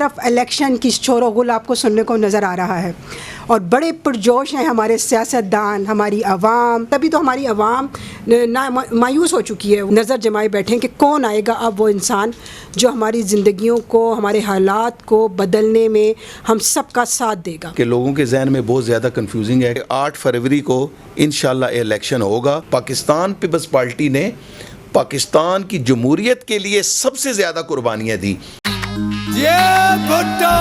तरफ इलेक्शन की शोर-ओ-गुल आपको सुनने को नज़र आ रहा है और बड़े पुरजोश हैं हमारे सियासतदान, हमारी आवाम। तभी तो हमारी आवाम मायूस हो चुकी है, नज़र जमाए बैठे हैं कि कौन आएगा अब वो इंसान जो हमारी ज़िंदगियों को, हमारे हालात को बदलने में हम सबका साथ देगा। कि लोगों के जहन में बहुत ज़्यादा कंफ्यूजिंग है। 8 फरवरी को इंशाल्लाह इलेक्शन होगा। पाकिस्तान पीपल्स पार्टी ने पाकिस्तान की जमहूरियत के लिए सबसे ज़्यादा कुर्बानियाँ दी। ये भुट्टो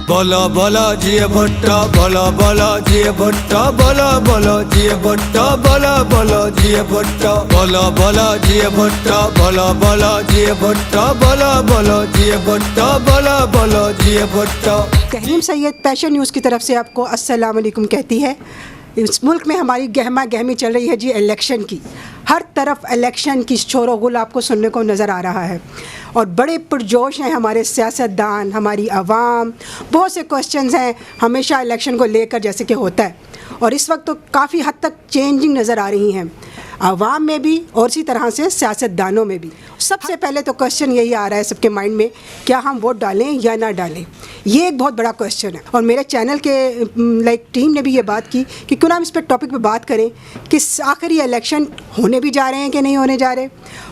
बोलो बोलो जी भुट्टो, बोलो बोलो जी भुट्टो, बोलो बोलो जी भुट्टो, बोलो बोलो जी भुट्टो, बोलो बोलो जी भुट्टो, बोलो बोलो जी भुट्टो, बोलो बोलो जी भुट्टो, बोलो बोलो जी भुट्टो। तहरीम सैयद पैशन न्यूज़ की तरफ से आपको अस्सलाम वालेकुम कहती है। इस मुल्क में हमारी गहमा गहमी चल रही है जी इलेक्शन की। हर तरफ इलेक्शन की शोर-ओ-गुल आपको सुनने को नज़र आ रहा है और बड़े पुरजोश हैं हमारे सियासतदान, हमारी आवाम। बहुत से क्वेश्चंस हैं हमेशा इलेक्शन को लेकर, जैसे कि होता है, और इस वक्त तो काफ़ी हद तक चेंजिंग नज़र आ रही हैं आवाम में भी और इसी तरह से सियासतदानों में भी। सबसे पहले तो क्वेश्चन यही आ रहा है सबके माइंड में, क्या हम वोट डालें या ना डालें? ये एक बहुत बड़ा क्वेश्चन है और मेरे चैनल के टीम ने भी ये बात की कि क्यों ना हम इस पर टॉपिक पे बात करें कि आखिर ये इलेक्शन होने भी जा रहे हैं कि नहीं होने जा रहे,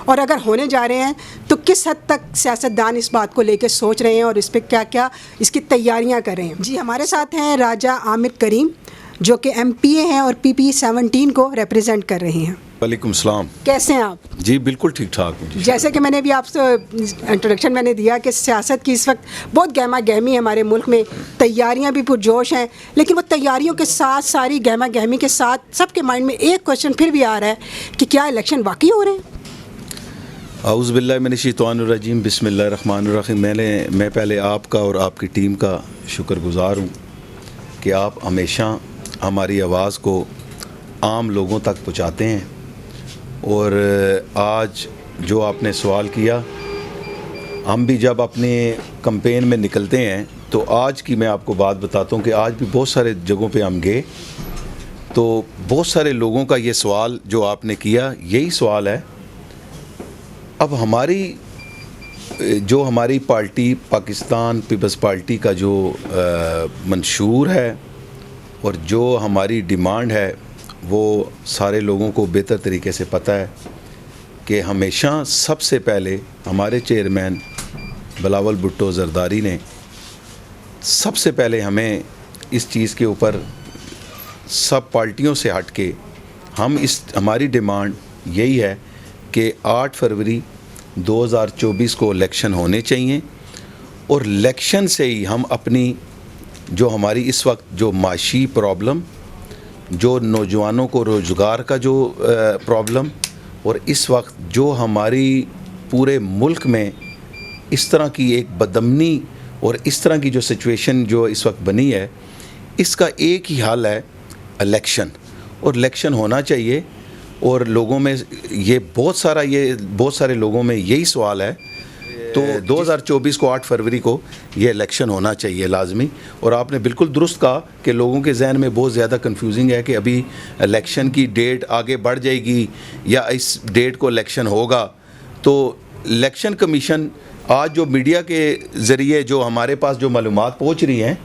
और अगर होने जा रहे हैं तो किस हद तक सियासतदान इस बात को लेकर सोच रहे हैं और इस पर क्या क्या इसकी तैयारियाँ कर रहे हैं। जी, हमारे साथ हैं राजा आमिर करीम जो कि MPA हैं और PP17 को रिप्रेजेंट कर रहे हैं। वालेकुम सलाम। कैसे हैं आप? जी बिल्कुल ठीक ठाक हूँ। जैसे कि मैंने भी आपसे इंट्रोडक्शन मैंने दिया कि सियासत की इस वक्त बहुत गहमा गहमी है हमारे मुल्क में, तैयारियां भी पुरजोश हैं, लेकिन वो तैयारियों के साथ, सारी गहमा गहमी के साथ सबके माइंड में एक क्वेश्चन फिर भी आ रहा है कि क्या इलेक्शन वाकई हो रहे हैं? औज़ु बिल्लाहि मिनश शैतानिर रजीम, बिस्मिल्लाहिर रहमानिर रहीम। मैं पहले आपका और आपकी टीम का शुक्रगुज़ार हूँ कि आप हमेशा हमारी आवाज़ को आम लोगों तक पहुँचाते हैं। और आज जो आपने सवाल किया, हम भी जब अपने कैंपेन में निकलते हैं तो आज की मैं आपको बात बताता हूँ कि आज भी बहुत सारे जगहों पे हम गए तो बहुत सारे लोगों का ये सवाल जो आपने किया, यही सवाल है। अब हमारी पार्टी पाकिस्तान पीपल्स पार्टी का जो मंशूर है और जो हमारी डिमांड है वो सारे लोगों को बेहतर तरीके से पता है कि हमेशा सबसे पहले हमारे चेयरमैन बिलावल भुट्टो जरदारी ने सबसे पहले हमें इस चीज़ के ऊपर सब पार्टियों से हट के हमारी डिमांड यही है कि 8 फरवरी 2024 को इलेक्शन होने चाहिए और इलेक्शन से ही हम अपनी जो हमारी इस वक्त जो माशी प्रॉब्लम, जो नौजवानों को रोज़गार का जो प्रॉब्लम, और इस वक्त जो हमारी पूरे मुल्क में इस तरह की एक बदअमनी और इस तरह की जो सिचुएशन जो इस वक्त बनी है, इसका एक ही हल है इलेक्शन, और इलेक्शन होना चाहिए। और लोगों में बहुत सारे लोगों में यही सवाल है। तो 2024 को 8 फरवरी को ये इलेक्शन होना चाहिए लाजमी। और आपने बिल्कुल दुरुस्त कहा कि लोगों के जहन में बहुत ज़्यादा कंफ्यूजिंग है कि अभी इलेक्शन की डेट आगे बढ़ जाएगी या इस डेट को इलेक्शन होगा। तो इलेक्शन कमीशन आज जो मीडिया के ज़रिए जो हमारे पास जो मालूमात पहुँच रही हैं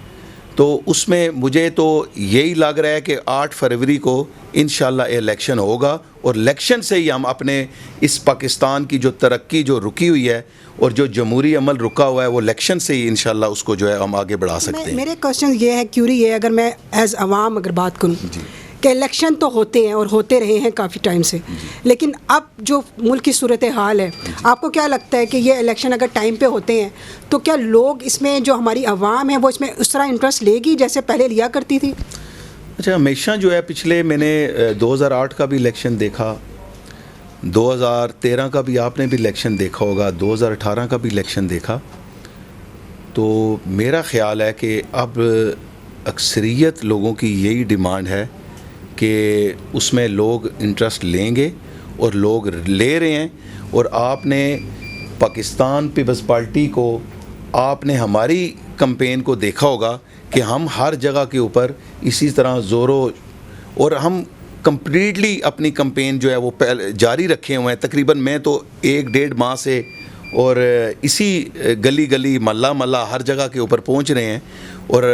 तो उसमें मुझे तो यही लग रहा है कि 8 फरवरी को इंशाल्लाह इलेक्शन होगा और इलेक्शन से ही हम अपने इस पाकिस्तान की जो तरक्की जो रुकी हुई है और जो जमहूरी अमल रुका हुआ है वो इलेक्शन से ही इंशाल्लाह उसको जो है हम आगे बढ़ा सकते हैं। मेरे क्वेश्चन ये है, क्यूरी ये, अगर मैं एज़ अवाम अगर बात करूँ कि इलेक्शन तो होते हैं और होते रहे हैं काफ़ी टाइम से, लेकिन अब जो मुल्क की सूरत हाल है, आपको क्या लगता है कि ये इलेक्शन अगर टाइम पे होते हैं तो क्या लोग इसमें, जो हमारी आवाम है वो इसमें उस तरह इंटरेस्ट लेगी जैसे पहले लिया करती थी? अच्छा, हमेशा जो है पिछले मैंने 2008 का भी इलेक्शन देखा, 2013 का भी आपने भी इलेक्शन देखा होगा, 2018 का भी इलेक्शन देखा। तो मेरा ख़्याल है कि अब अक्सरियत लोगों की यही डिमांड है कि उसमें लोग इंटरेस्ट लेंगे और लोग ले रहे हैं। और आपने पाकिस्तान पीपल्स पार्टी को, आपने हमारी कैंपेन को देखा होगा कि हम हर जगह के ऊपर इसी तरह ज़ोरों, और हम कंप्लीटली अपनी कैंपेन जो है वो जारी रखे हुए हैं। तकरीबन मैं तो 1-1.5 माह से और इसी गली गली महल्ला महल्ला हर जगह के ऊपर पहुंच रहे हैं और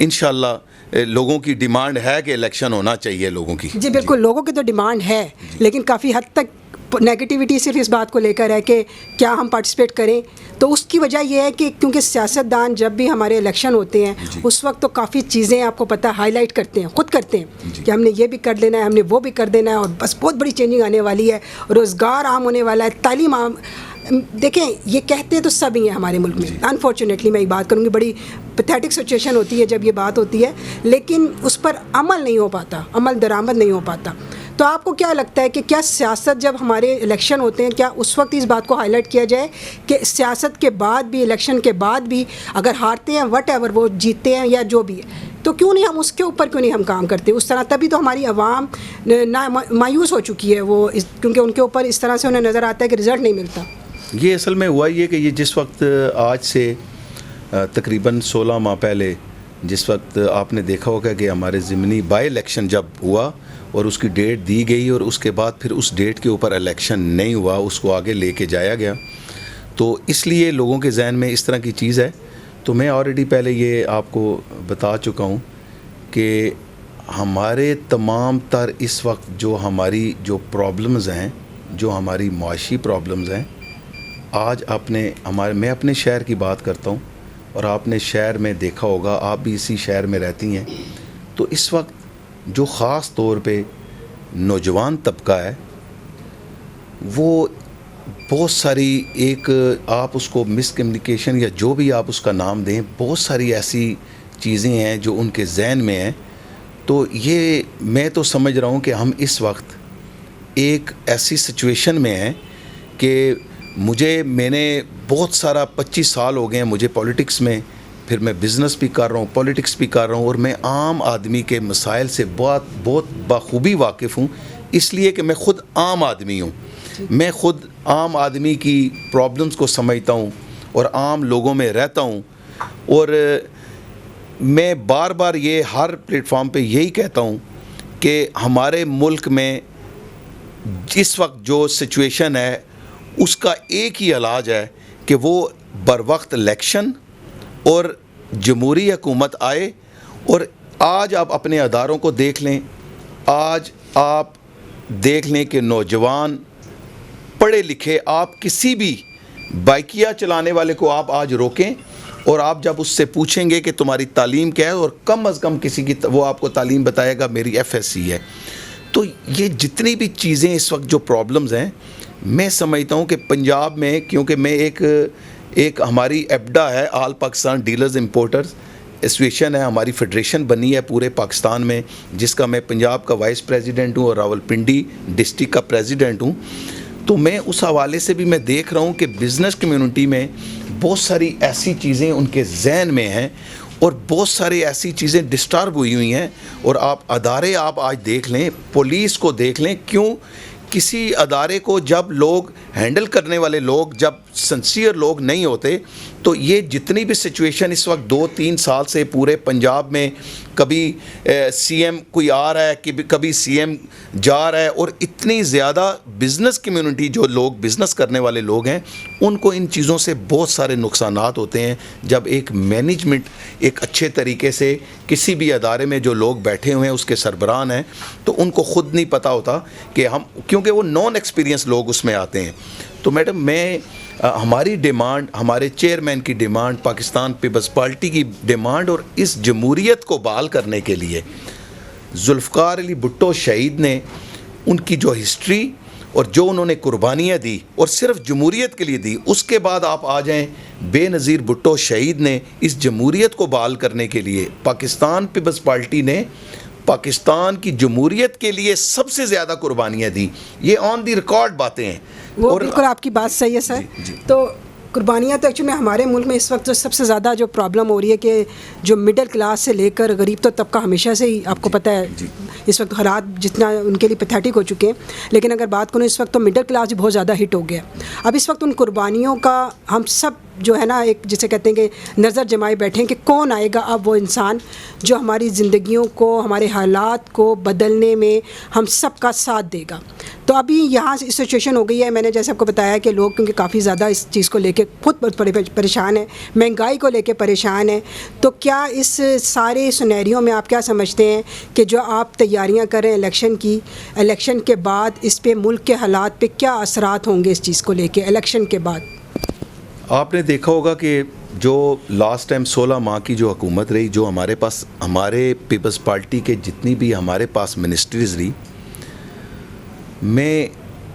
इंशाल्लाह लोगों की डिमांड है कि इलेक्शन होना चाहिए लोगों की। जी बिल्कुल, लोगों की तो डिमांड है, लेकिन काफ़ी हद तक नेगेटिविटी सिर्फ इस बात को लेकर है कि क्या हम पार्टिसिपेट करें। तो उसकी वजह यह है कि क्योंकि सियासतदान जब भी हमारे इलेक्शन होते हैं उस वक्त तो काफ़ी चीज़ें आपको पता हाईलाइट करते हैं, खुद करते हैं कि हमने ये भी कर देना है, हमने वो भी कर देना है और बस बहुत बड़ी चेंजिंग आने वाली है, रोज़गार आम होने वाला है, तालीम आम। देखें, ये कहते तो सब ही हैं हमारे मुल्क में। अनफॉर्चुनेटली मैं एक बात करूँगी, बड़ी पैथेटिक सिचुएशन होती है जब ये बात होती है, लेकिन उस पर अमल नहीं हो पाता, अमल दरामद नहीं हो पाता। तो आपको क्या लगता है कि क्या सियासत जब हमारे इलेक्शन होते हैं, क्या उस वक्त इस बात को हाईलाइट किया जाए कि सियासत के बाद भी, इलेक्शन के बाद भी अगर हारते हैं वट एवर, वो जीतते हैं या जो भी है, तो क्यों नहीं हम उसके ऊपर क्यों नहीं हम काम करते उस तरह? तभी तो हमारी आवाम ना मायूस हो चुकी है वो क्योंकि उनके ऊपर इस तरह से उन्हें नज़र आता है कि रिज़ल्ट नहीं मिलता। ये असल में हुआ ये कि ये जिस वक्त आज से तकरीबन 16 माह पहले जिस वक्त आपने देखा होगा कि हमारे ज़िमनी बाई इलेक्शन जब हुआ और उसकी डेट दी गई और उसके बाद फिर उस डेट के ऊपर इलेक्शन नहीं हुआ, उसको आगे लेके जाया गया, तो इसलिए लोगों के जहन में इस तरह की चीज़ है। तो मैं ऑलरेडी पहले ये आपको बता चुका हूँ कि हमारे तमाम तर इस वक्त जो हमारी जो प्रॉब्लम्स हैं, जो हमारी माशी प्रॉब्लम्स हैं, आज मैं अपने शहर की बात करता हूँ और आपने शहर में देखा होगा, आप भी इसी शहर में रहती हैं, तो इस वक्त जो ख़ास तौर पे नौजवान तबका है वो बहुत सारी आप उसको मिसकम्युनिकेशन या जो भी आप उसका नाम दें, बहुत सारी ऐसी चीज़ें हैं जो उनके जहन में हैं। तो ये मैं तो समझ रहा हूँ कि हम इस वक्त एक ऐसी सिचुएशन में हैं कि मैंने बहुत सारा 25 साल हो गए हैं मुझे पॉलिटिक्स में, फिर मैं बिज़नेस भी कर रहा हूँ, पॉलिटिक्स भी कर रहा हूँ और मैं आम आदमी के मसाइल से बहुत बखूबी वाकिफ़ हूँ, इसलिए कि मैं ख़ुद आम आदमी हूँ। मैं ख़ुद आम आदमी की प्रॉब्लम्स को समझता हूँ और आम लोगों में रहता हूँ और मैं बार बार ये हर प्लेटफॉर्म पे यही कहता हूँ कि हमारे मुल्क में जिस वक्त जो सिचुएशन है उसका एक ही इलाज है कि वो बर वक्त इलेक्शन और जमहूरी हुकूमत आए। और आज आप अपने अदारों को देख लें, आज आप देख लें कि नौजवान पढ़े लिखे, आप किसी भी बाइकिया चलाने वाले को आप आज रोकें और आप जब उससे पूछेंगे कि तुम्हारी तालीम क्या है, और कम अज़ कम किसी की वो आपको तालीम बताएगा मेरी FSC है। तो ये जितनी भी चीज़ें इस वक्त जो प्रॉब्लम्स हैं, मैं समझता हूँ कि पंजाब में, क्योंकि मैं एक हमारी एबडा है, all Pakistan dealers importers association है, हमारी फेडरेशन बनी है पूरे पाकिस्तान में, जिसका मैं पंजाब का वाइस प्रेसिडेंट हूँ और रावलपिंडी डिस्ट्रिक्ट का प्रेसिडेंट हूँ। तो मैं उस हवाले से भी मैं देख रहा हूँ कि बिज़नेस कम्युनिटी में बहुत सारी ऐसी चीज़ें उनके जहन में हैं और बहुत सारी ऐसी चीज़ें डिस्टर्ब हुई हैं। और आप अदारे आप आज देख लें, पुलिस को देख लें, क्यों किसी अदारे को जब लोग हैंडल करने वाले लोग जब सिंसियर लोग नहीं होते, तो ये जितनी भी सिचुएशन इस वक्त 2-3 साल से पूरे पंजाब में, कभी CM कोई आ रहा है, कभी CM जा रहा है, और इतनी ज़्यादा बिज़नेस कम्युनिटी जो लोग बिज़नेस करने वाले लोग हैं उनको इन चीज़ों से बहुत सारे नुकसानात होते हैं। जब एक मैनेजमेंट एक अच्छे तरीके से किसी भी अदारे में जो लोग बैठे हुए हैं उसके सरबराह हैं, तो उनको ख़ुद नहीं पता होता कि हम, क्योंकि वो नॉन एक्सपीरियंस लोग उसमें आते हैं। तो मैडम हमारी डिमांड, हमारे चेयरमैन की डिमांड, पाकिस्तान पीपल्स पार्टी की डिमांड, और इस जमहूरियत को बहाल करने के लिए जुल्फ़िकार अली भुट्टो शहीद ने उनकी जो हिस्ट्री और जो उन्होंने कुर्बानियाँ दी और सिर्फ जमहूरियत के लिए दी, उसके बाद आप आ जाएं, बेनज़ीर भुट्टो शहीद ने इस जमहूरियत को बहाल करने के लिए, पाकिस्तान पीपल्स पार्टी ने पाकिस्तान की जमहूरियत के लिए सबसे ज़्यादा कुर्बानियाँ दी। ये ऑन दी रिकॉर्ड बातें हैं। वो बिल्कुल आपकी बात सही है सर। तो कुर्बानियाँ तो एक्चुअली में हमारे मुल्क में इस वक्त जो सबसे ज़्यादा जो प्रॉब्लम हो रही है कि जो मिडिल क्लास से लेकर गरीब तो तबका हमेशा से ही आपको पता है इस वक्त हालात जितना उनके लिए पैथेटिक हो चुके हैं, लेकिन अगर बात करूँ इस वक्त तो मिडिल क्लास भी बहुत ज़्यादा हिट हो गया। अब इस वक्त उन कुर्बानियों का हम सब जो है ना एक जिसे कहते हैं कि नज़र जमाए बैठे हैं कि कौन आएगा अब वो इंसान जो हमारी ज़िंदगियों को, हमारे हालात को बदलने में हम सब का साथ देगा। तो अभी यहाँ से सिचुएशन हो गई है, मैंने जैसे आपको बताया कि लोग क्योंकि काफ़ी ज़्यादा इस चीज़ को लेके खुद बहुत परेशान है, महंगाई को लेके परेशान है। तो क्या इस सारे सिनेरियो में आप क्या समझते हैं कि जो आप तैयारियाँ कर रहे हैं इलेक्शन के बाद इस पे मुल्क के हालात पे क्या असरात होंगे इस चीज़ को लेके इलेक्शन के बाद? आपने देखा होगा कि जो लास्ट टाइम 16 माह की जो हुकूमत रही, जो हमारे पास हमारे पीपल्स पार्टी के जितनी भी हमारे पास मिनिस्ट्रीज़ रही, मैं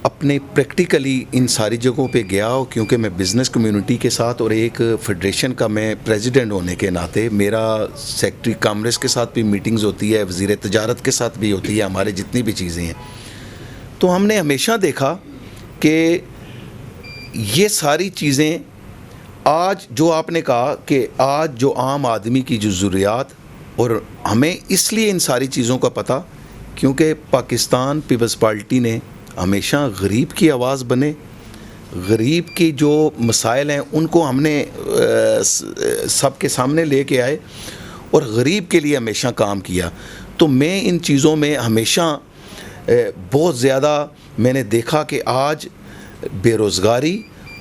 अपने प्रैक्टिकली इन सारी जगहों पे गया हूँ क्योंकि मैं बिज़नेस कम्युनिटी के साथ और एक फेडरेशन का मैं प्रेसिडेंट होने के नाते मेरा सेक्रेटरी कामर्स के साथ भी मीटिंग्स होती है, वज़ीर तजारत के साथ भी होती है, हमारे जितनी भी चीज़ें हैं। तो हमने हमेशा देखा कि ये सारी चीज़ें आज जो आपने कहा कि आज जो आम आदमी की जो ज़रूरियात, और हमें इसलिए इन सारी चीज़ों का पता क्योंकि पाकिस्तान पीपल्स पार्टी ने हमेशा गरीब की आवाज़ बने, गरीब की जो मसाइल हैं उनको हमने सबके सामने लेके आए और गरीब के लिए हमेशा काम किया। तो मैं इन चीज़ों में हमेशा बहुत ज़्यादा मैंने देखा कि आज बेरोज़गारी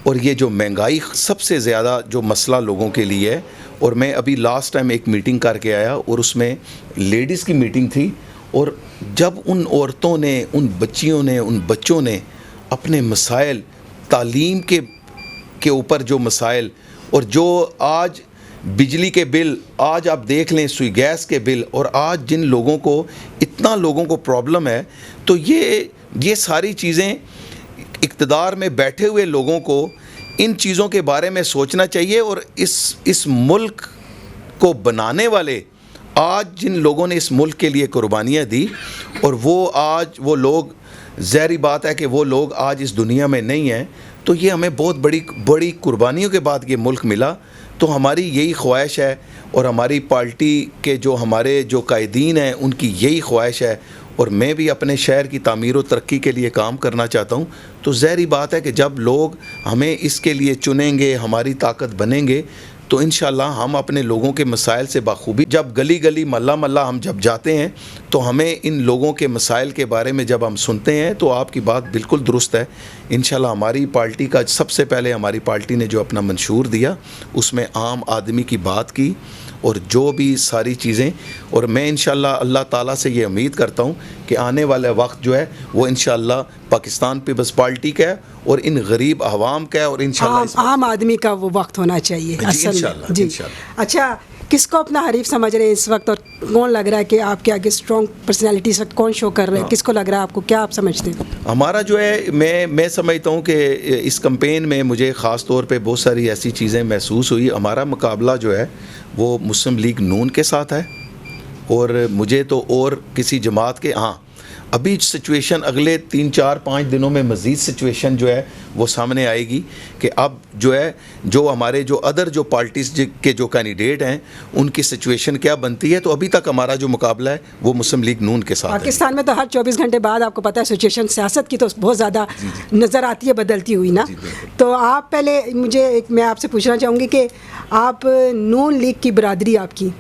और ये जो महंगाई सबसे ज़्यादा जो मसला लोगों के लिए है। और मैं अभी लास्ट टाइम एक मीटिंग करके आया और उसमें लेडीज़ की मीटिंग थी, और जब उन औरतों ने, उन बच्चियों ने, उन बच्चों ने अपने मसाइल तालीम के ऊपर जो मसाइल, और जो आज बिजली के बिल, आज आप देख लें सुई गैस के बिल, और आज जिन लोगों को इतना लोगों को प्रॉब्लम है, तो ये सारी चीज़ें इक़्तिदार में बैठे हुए लोगों को इन चीज़ों के बारे में सोचना चाहिए। और इस मुल्क को बनाने वाले आज जिन लोगों ने इस मुल्क के लिए कुर्बानियाँ दी, और वो लोग ज़ाहिर बात है कि वो लोग आज इस दुनिया में नहीं हैं, तो ये हमें बहुत बड़ी कुर्बानियों के बाद ये मुल्क मिला। तो हमारी यही ख्वाहिश है और हमारी पार्टी के जो हमारे जो कायदीन हैं उनकी यही ख्वाहिश है, और मैं भी अपने शहर की तामीर और तरक्की के लिए काम करना चाहता हूँ। तो ज़ाहिर बात है कि जब लोग हमें इसके लिए चुनेंगे, हमारी ताकत बनेंगे, तो इंशाल्लाह हम अपने लोगों के मसाइल से बाखूबी, जब गली गली महल्ला महल्ला हम जब जाते हैं तो हमें इन लोगों के मसाइल के बारे में जब हम सुनते हैं, तो आपकी बात बिल्कुल दुरुस्त है। इंशाल्लाह हमारी पार्टी का सबसे पहले हमारी पार्टी ने जो अपना मंशूर दिया उसमें आम आदमी की बात की और जो भी सारी चीज़ें, और मैं इंशाल्लाह अल्लाह ताला से ये उम्मीद करता हूँ कि आने वाला वक्त जो है वो इंशाल्लाह पाकिस्तान पीपल्स पार्टी का है और इन गरीब अवाम का है, और इंशाल्लाह आम आदमी का वो वक्त होना चाहिए असल में। जी, अच्छा, किसको अपना हरीफ समझ रहे हैं इस वक्त, और कौन लग रहा है कि आपके आगे स्ट्रॉन्ग पर्सनैलिटी इस वक्त कौन शो कर रहे हैं? किसको लग रहा है आपको, क्या आप समझते हैं? हमारा जो है मैं समझता हूँ कि इस कैंपेन में मुझे ख़ास तौर पे बहुत सारी ऐसी चीज़ें महसूस हुई। हमारा मुकाबला जो है वो मुस्लिम लीग नून के साथ है, और मुझे तो और किसी जमात के, हाँ अभी सिचुएशन अगले 3-4-5 दिनों में मज़ीद सिचुएशन जो है वो सामने आएगी कि अब जो है जो हमारे जो अदर जो पार्टीज़ के जो कैंडिडेट हैं उनकी सिचुएशन क्या बनती है। तो अभी तक हमारा जो मुकाबला है वो मुस्लिम लीग नून के साथ है। पाकिस्तान में तो हर 24 घंटे बाद आपको पता है सिचुएशन सियासत की तो बहुत ज़्यादा नज़र आती है बदलती हुई ना। तो आप पहले मैं आपसे पूछना चाहूँगी कि आप नून लीग की बरादरी आपकी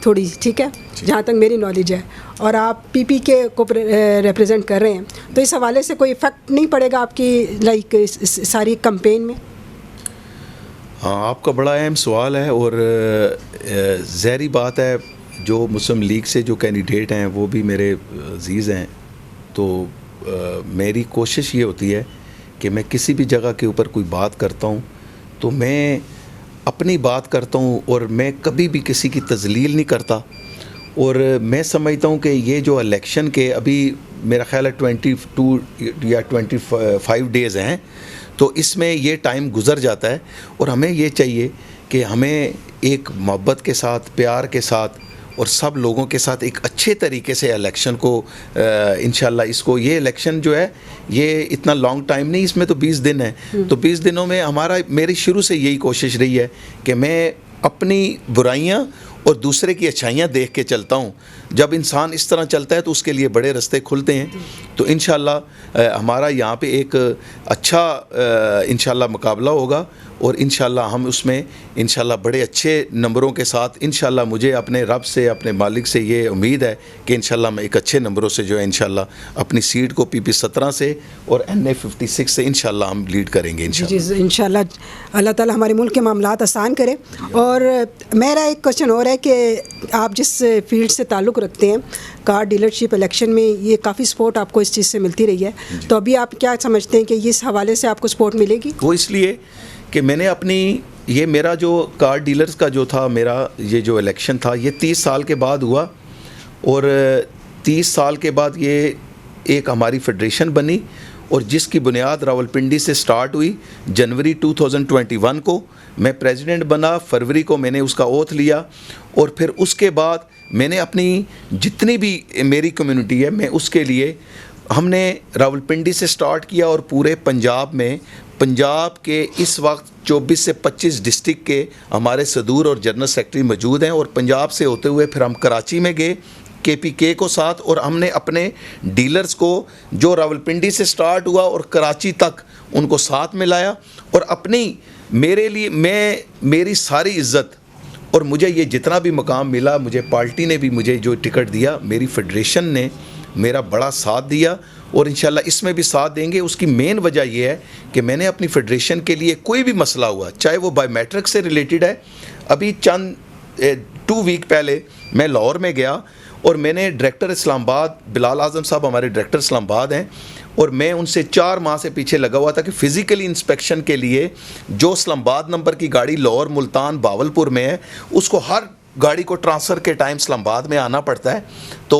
थोड़ी ठीक है जहाँ तक मेरी नॉलेज है, और आप पीपी के को रिप्रेजेंट कर रहे हैं, तो इस हवाले से कोई इफ़ेक्ट नहीं पड़ेगा आपकी लाइक इस सारी कैंपेन में? हाँ, आपका बड़ा अहम सवाल है, और ज़ाहिर बात है जो मुस्लिम लीग से जो कैंडिडेट हैं वो भी मेरे अज़ीज़ हैं। तो मेरी कोशिश ये होती है कि मैं किसी भी जगह के ऊपर कोई बात करता हूँ तो मैं अपनी बात करता हूँ, और मैं कभी भी किसी की तज़लील नहीं करता। और मैं समझता हूँ कि ये जो इलेक्शन के अभी मेरा ख़्याल है 22 या 25 डेज़ हैं, तो इसमें ये टाइम गुज़र जाता है, और हमें ये चाहिए कि हमें एक मोहब्बत के साथ, प्यार के साथ, और सब लोगों के साथ एक अच्छे तरीके से इलेक्शन को इंशाल्लाह इसको, ये इलेक्शन जो है ये इतना लॉन्ग टाइम नहीं, इसमें तो 20 दिन है, तो 20 दिनों में मेरी शुरू से यही कोशिश रही है कि मैं अपनी बुराइयां और दूसरे की अच्छाइयाँ देख के चलता हूँ। जब इंसान इस तरह चलता है तो उसके लिए बड़े रास्ते खुलते हैं। तो इंशाल्लाह हमारा यहाँ पे एक अच्छा इंशाल्लाह मुकाबला होगा और इंशाल्लाह हम उसमें इंशाल्लाह बड़े अच्छे नंबरों के साथ, इंशाल्लाह मुझे अपने रब से, अपने मालिक से ये उम्मीद है कि इंशाल्लाह मैं एक अच्छे नंबरों से जो है इंशाल्लाह अपनी सीट को PP 17 से और NA 56 से इंशाल्लाह हम लीड करेंगे इंशाल्लाह। जी इंशाल्लाह अल्लाह ताला हमारे मुल्क के मामलात आसान करे। और मेरा एक क्वेश्चन और है कि आप जिस फील्ड से ताल्लुक़ रखते हैं, कार डीलरशिप इलेक्शन में, ये काफ़ी सपोर्ट आपको इस चीज़ से मिलती रही है, तो अभी आप क्या समझते हैं कि इस हवाले से आपको सपोर्ट मिलेगी? वो इसलिए कि मैंने अपनी ये मेरा जो कार डीलर्स का जो था, मेरा ये जो इलेक्शन था ये 30 साल के बाद हुआ और 30 साल के बाद ये एक हमारी फेडरेशन बनी और जिसकी बुनियाद रावलपिंडी से स्टार्ट हुई। जनवरी 2021 को मैं प्रेसिडेंट बना, फरवरी को मैंने उसका ओथ लिया और फिर उसके बाद मैंने अपनी जितनी भी मेरी कम्युनिटी है मैं उसके लिए, हमने रावलपिंडी से स्टार्ट किया और पूरे पंजाब में, पंजाब के इस वक्त 24 से 25 डिस्ट्रिक्ट के हमारे सदूर और जनरल सेक्रेटरी मौजूद हैं और पंजाब से होते हुए फिर हम कराची में गए KPK को साथ, और हमने अपने डीलर्स को जो रावलपिंडी से स्टार्ट हुआ और कराची तक उनको साथ में लाया और अपनी, मेरे लिए मेरी सारी इज़्ज़त और मुझे ये जितना भी मकाम मिला, मुझे पार्टी ने भी मुझे जो टिकट दिया, मेरी फेडरेशन ने मेरा बड़ा साथ दिया और इंशाल्लाह इसमें भी साथ देंगे। उसकी मेन वजह यह है कि मैंने अपनी फेडरेशन के लिए कोई भी मसला हुआ, चाहे वो बायोमेट्रिक से रिलेटेड है, अभी चंद 2 वीक पहले मैं लाहौर में गया और मैंने डायरेक्टर इस्लामाबाद, बिलाल आज़म साहब हमारे डायरेक्टर इस्लामाबाद हैं, और मैं उनसे 4 माह से पीछे लगा हुआ था कि फ़िज़िकली इंस्पेक्शन के लिए जो इस्लामाबाद नंबर की गाड़ी लाहौर, मुल्तान, बावलपुर में है, उसको हर गाड़ी को ट्रांसफ़र के टाइम इस्लामाबाद में आना पड़ता है। तो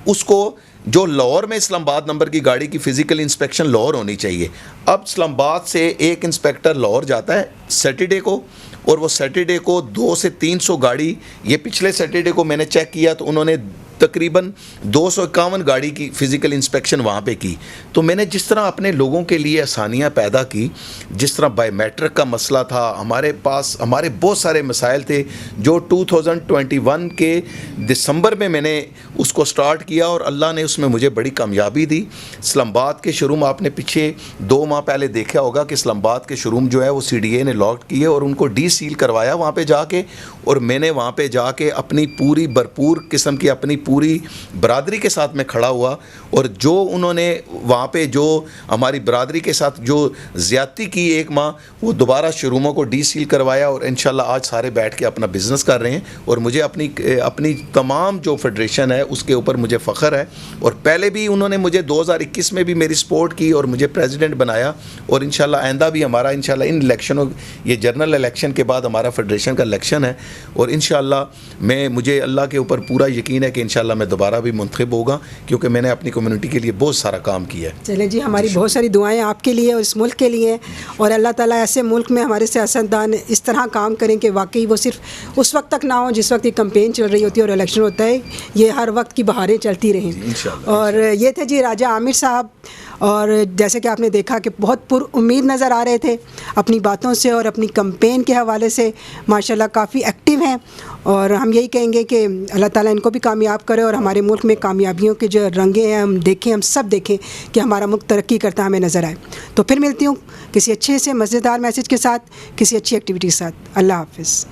उसको जो लाहौर में इस्लामाबाद नंबर की गाड़ी की फ़िज़िकल इंस्पेक्शन लाहौर होनी चाहिए। अब इस्लामाबाद से एक इंस्पेक्टर लाहौर जाता है सैटरडे को, और वो सैटरडे को 200 से 300 गाड़ी, ये पिछले सैटरडे को मैंने चेक किया तो उन्होंने तकरीबन 251 गाड़ी की फ़िज़िकल इंस्पेक्शन वहाँ पे की। तो मैंने जिस तरह अपने लोगों के लिए आसानियाँ पैदा की, जिस तरह बायोमेट्रिक का मसला था, हमारे पास हमारे बहुत सारे मसाइल थे जो 2021 के दिसंबर में मैंने उसको स्टार्ट किया और अल्लाह ने उसमें मुझे बड़ी कामयाबी दी। इस्लामाबाद के शोरूम आपने पीछे 2 माह पहले देखा होगा कि इस्लामाबाद के शोरूम जो है वो CDA ने लॉक किए और उनको डीसील करवाया वहाँ पे जाके, और मैंने वहाँ पे जाके अपनी पूरी भरपूर किस्म की अपनी पूरी बरादरी के साथ में खड़ा हुआ, और जो उन्होंने वहाँ पे जो हमारी बरादरी के साथ जो ज़्यादती की 1 माह, वो दोबारा शोरूमों को डीसील करवाया और इंशाल्लाह आज सारे बैठ के अपना बिज़नेस कर रहे हैं। और मुझे अपनी तमाम जो फेडरेशन है उसके ऊपर मुझे फ़ख्र है, और पहले भी उन्होंने मुझे 2021 में भी मेरी सपोर्ट की और मुझे प्रेसिडेंट बनाया, और इंशाल्लाह आइंदा भी हमारा इंशाल्लाह इन इलेक्शनों, ये जनरल इलेक्शन के बाद हमारा फेडरेशन का इलेक्शन है, और इंशाल्लाह मुझे अल्लाह के ऊपर पूरा यकीन है कि इंशाल्लाह मैं दोबारा भी मुंतखब होगा, क्योंकि मैंने अपनी कम्युनिटी के लिए बहुत सारा काम किया है। चलें जी, हमारी बहुत सारी दुआएं आपके लिए और इस मुल्क के लिए, और अल्लाह ताला ऐसे मुल्क में हमारे सियासतदान इस तरह काम करें कि वाकई वो सिर्फ उस वक्त तक ना हो जिस वक्त ये कैंपेन चल रही होती है और इलेक्शन होता है, ये हर वक्त की बहारें चलती रहें। और ये थे जी राजा आमिर साहब, और जैसे कि आपने देखा कि बहुत पुरुम्मीद नज़र आ रहे थे अपनी बातों से और अपनी कैंपेन के हवाले से माशाल्लाह काफ़ी एक्टिव हैं, और हम यही कहेंगे कि अल्लाह ताला इनको भी कामयाब करे और हमारे मुल्क में कामयाबियों के जो रंगे हैं हम देखें, हम सब देखें कि हमारा मुल्क तरक्की करता हमें नज़र आए। तो फिर मिलती हूँ किसी अच्छे से मज़ेदार मैसेज के साथ, किसी अच्छी एक्टिविटी के साथ। अल्लाह हाफ़िज़।